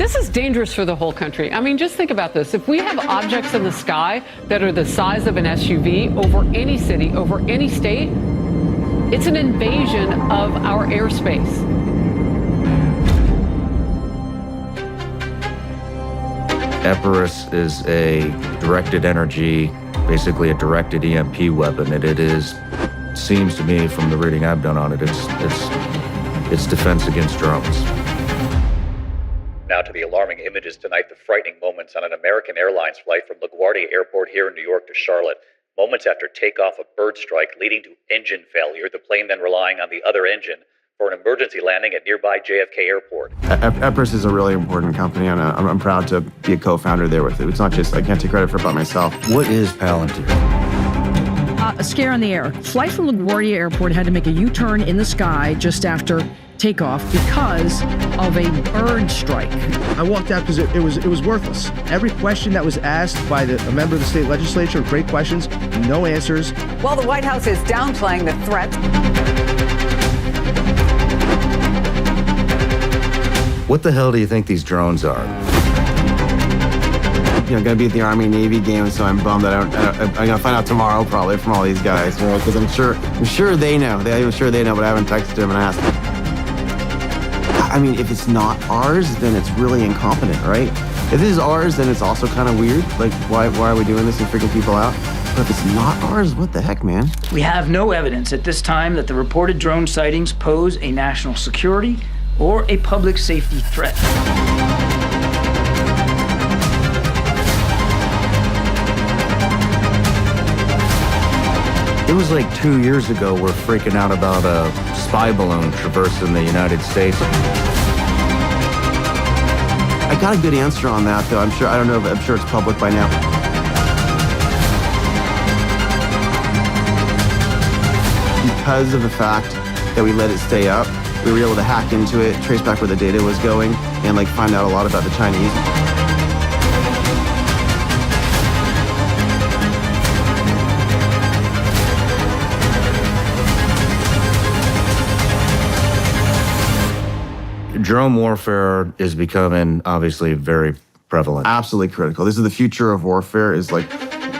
This is dangerous for the whole country. I mean, just think about this. If we have objects in the sky that are the size of an SUV over any city, over any state, it's an invasion of our airspace. Epirus is a directed energy, basically a directed EMP weapon. Seems to me from the reading I've done on it, it's defense against drones. Now to the alarming images tonight, the frightening moments on an American Airlines flight from LaGuardia Airport here in New York to Charlotte. Moments after takeoff, a bird strike leading to engine failure, the plane then relying on the other engine for an emergency landing at nearby JFK Airport. Epirus is a really important company, and I'm proud to be a co-founder there with it. It's not just, I can't take credit for it by myself. What is Palantir? A scare in the air. Flight from LaGuardia Airport had to make a U-turn in the sky just after takeoff because of a bird strike. I walked out because it was worthless. Every question that was asked by a member of the state legislature, great questions, no answers. While the White House is downplaying the threat. What the hell do you think these drones are? You know, gonna be at the Army-Navy game, so I'm bummed that I'm gonna find out tomorrow probably from all these guys, because I'm sure they know. I'm sure they know, but I haven't texted them and asked them. I mean, if it's not ours, then it's really incompetent, right? If it is ours, then it's also kind of weird. Like, why are we doing this and freaking people out? But if it's not ours, what the heck, man? We have no evidence at this time that the reported drone sightings pose a national security or a public safety threat. It was like 2 years ago we're freaking out about a spy balloon traversing the United States. I got a good answer on that, though. I'm sure it's public by now. Because of the fact that we let it stay up, we were able to hack into it, trace back where the data was going, and like find out a lot about the Chinese. Drone warfare is becoming obviously very prevalent. Absolutely critical. This is the future of warfare, is like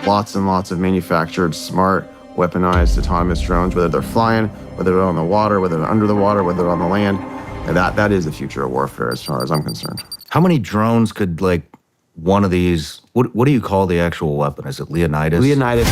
lots and lots of manufactured, smart, weaponized, autonomous drones, whether they're flying, whether they're on the water, whether they're under the water, whether they're on the land. And that is the future of warfare as far as I'm concerned. How many drones could like one of these, what do you call the actual weapon? Is it Leonidas? Leonidas.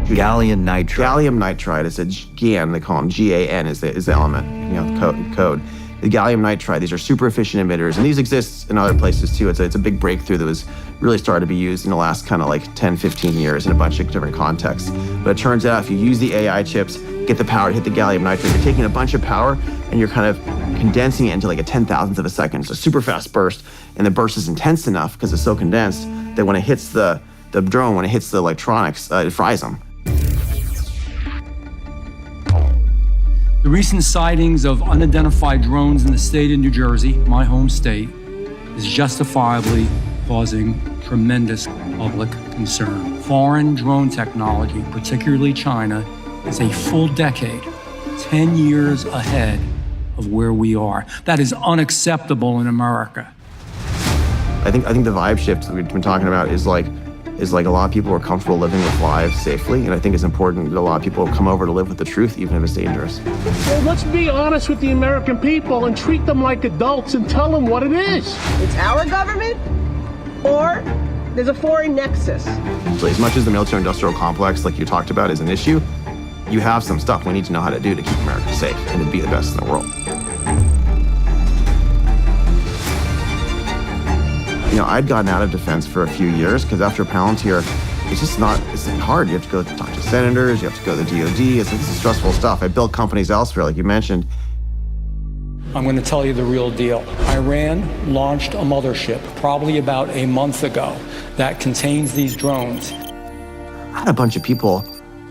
Gallium nitride. Gallium nitride is a GAN, they call them GAN is the element, code. The gallium nitride, these are super efficient emitters, and these exist in other places too. It's a big breakthrough that was really started to be used in the last kind of like 10, 15 years in a bunch of different contexts. But it turns out if you use the AI chips, get the power to hit the gallium nitride, you're taking a bunch of power and you're kind of condensing it into like a 10,000th of a second. It's a super fast burst, and the burst is intense enough because it's so condensed that when it hits the drone, when it hits the electronics, it fries them. The recent sightings of unidentified drones in the state of New Jersey, my home state, is justifiably causing tremendous public concern. Foreign drone technology, particularly China, is a full decade, 10 years ahead of where we are. That is unacceptable in America. I think the vibe shift that we've been talking about is like a lot of people are comfortable living with lives safely, and I think it's important that a lot of people come over to live with the truth, even if it's dangerous. Well, let's be honest with the American people and treat them like adults and tell them what it is. It's our government, or there's a foreign nexus. So as much as the military-industrial complex, like you talked about, is an issue, you have some stuff we need to know how to do to keep America safe and to be the best in the world. I'd gotten out of defense for a few years because after Palantir, it's hard. You have to go talk to senators, you have to go to the DOD, it's stressful stuff. I built companies elsewhere, like you mentioned. I'm going to tell you the real deal. Iran launched a mothership probably about a month ago that contains these drones. I had a bunch of people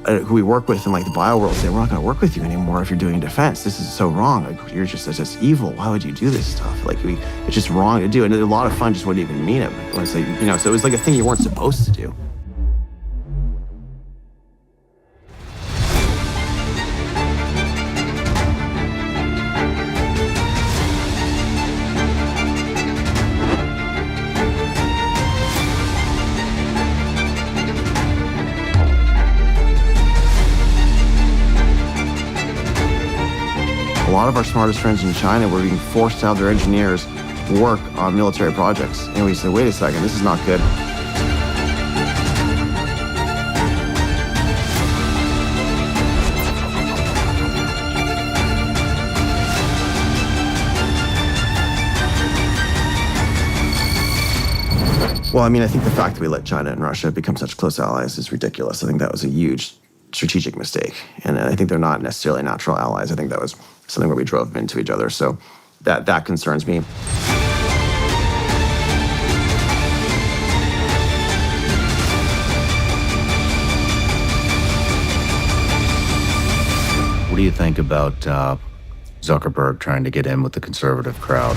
who we work with in like the bio world say, we're not going to work with you anymore if you're doing defense. This is so wrong. Like, you're just evil. Why would you do this stuff? Like, it's just wrong to do. And a lot of fun just wouldn't even mean it. So it was like a thing you weren't supposed to do. lot of our smartest friends in China were being forced to have their engineers work on military projects. And we said, wait a second, this is not good. Well, I mean, I think the fact that we let China and Russia become such close allies is ridiculous. I think that was a huge strategic mistake. And I think they're not necessarily natural allies. I think that was something where we drove them into each other. So that concerns me. What do you think about Zuckerberg trying to get in with the conservative crowd?